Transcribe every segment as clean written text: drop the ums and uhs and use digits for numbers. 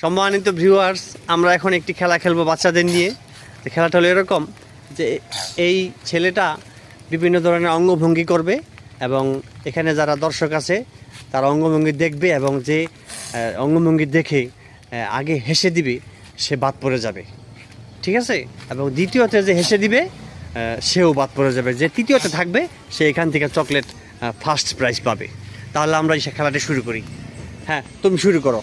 সম্মানিত ভিউয়ার্স, আমরা এখন একটি খেলা খেলবো বাচ্চাদের নিয়ে। খেলাটা হলো এরকম যে এই ছেলেটা বিভিন্ন ধরনের অঙ্গভঙ্গি করবে এবং এখানে যারা দর্শক আছে তারা অঙ্গভঙ্গি দেখবে এবং যে অঙ্গভঙ্গি দেখে আগে হেসে দিবে সে বাদ পড়ে যাবে, ঠিক আছে? এবং দ্বিতীয়তে যে হেসে দিবে সেও বাদ পড়ে যাবে। যে তৃতীয়তে থাকবে সে এখান থেকে চকলেট ফার্স্ট প্রাইজ পাবে। তাহলে আমরা এই খেলাটা শুরু করি। হ্যাঁ, তুমি শুরু করো।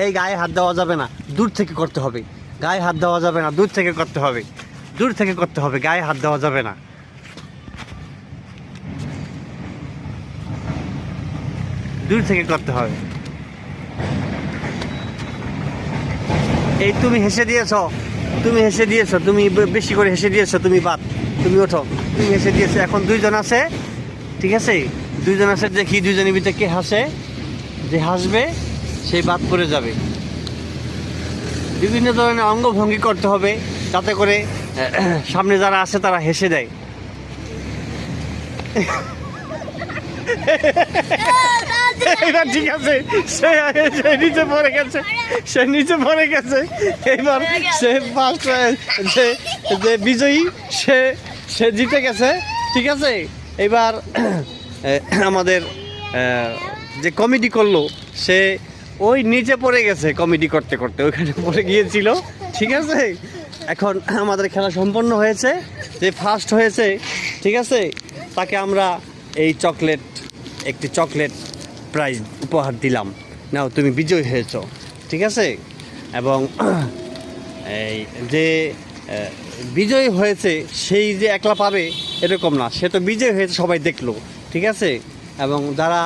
এই গায়ে হাত দেওয়া যাবে না, দূর থেকে করতে হবে। গায়ে হাত দেওয়া যাবে না, দূর থেকে করতে হবে। দূর থেকে করতে হবে, গায়ে হাত দেওয়া যাবে না। দূর থেকে করতে হবে। এই তুমি হেসে দিয়েছো, তুমি হেসে দিয়েছো, তুমি বেশি করে হেসে দিয়েছো, তুমি বাদ, তুমি ওঠো। তুমি হেসে দিয়েছো। এখন দুইজন আছে, ঠিক আছে? দুইজন আছে, দেখি দুইজনের ভিতরে কে হাসে। যে হাসবে সেই বাদ পড়ে যাবে। বিভিন্ন ধরনের অঙ্গভঙ্গি করতে হবে যাতে করে সামনে যারা আছে তারা হেসে দেয়। এবার ঠিক আছে, সে নিচে পড়ে গেছে, সে নিচে পড়ে গেছে। এবার সে ফার্স্ট যে বিজয়ী সে জিতে গেছে, ঠিক আছে? এবার আমাদের যে কমেডি করলো সে ওই নিচে পড়ে গেছে, কমেডি করতে করতে ওইখানে পড়ে গিয়েছিল, ঠিক আছে? এখন আমাদের খেলা সম্পন্ন হয়েছে। যে ফার্স্ট হয়েছে, ঠিক আছে, তাকে আমরা এই একটি চকলেট প্রাইজ উপহার দিলাম। নাও, তুমি বিজয়ী হয়েছো, ঠিক আছে? এবং এই যে বিজয়ী হয়েছে সেই যে একলা পাবে এরকম না, সে তো বিজয়ী হয়েছে সবাই দেখলো, ঠিক আছে? এবং যারা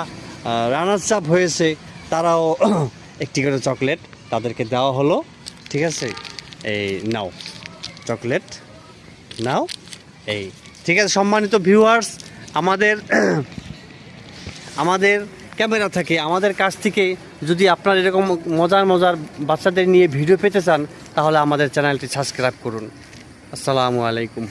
রানার্স আপ হয়েছে তারাও একটি করে চকলেট তাদেরকে দেওয়া হলো, ঠিক আছে? এই নাও চকলেট, নাও। এই ঠিক আছে। সম্মানিত ভিউয়ার্স, আমাদের ক্যামেরা থেকে, আমাদের কাছ থেকে যদি আপনারা এরকম মজার বাচ্চাদের নিয়ে ভিডিও পেতে চান তাহলে আমাদের চ্যানেলটি সাবস্ক্রাইব করুন। আসসালামু আলাইকুম।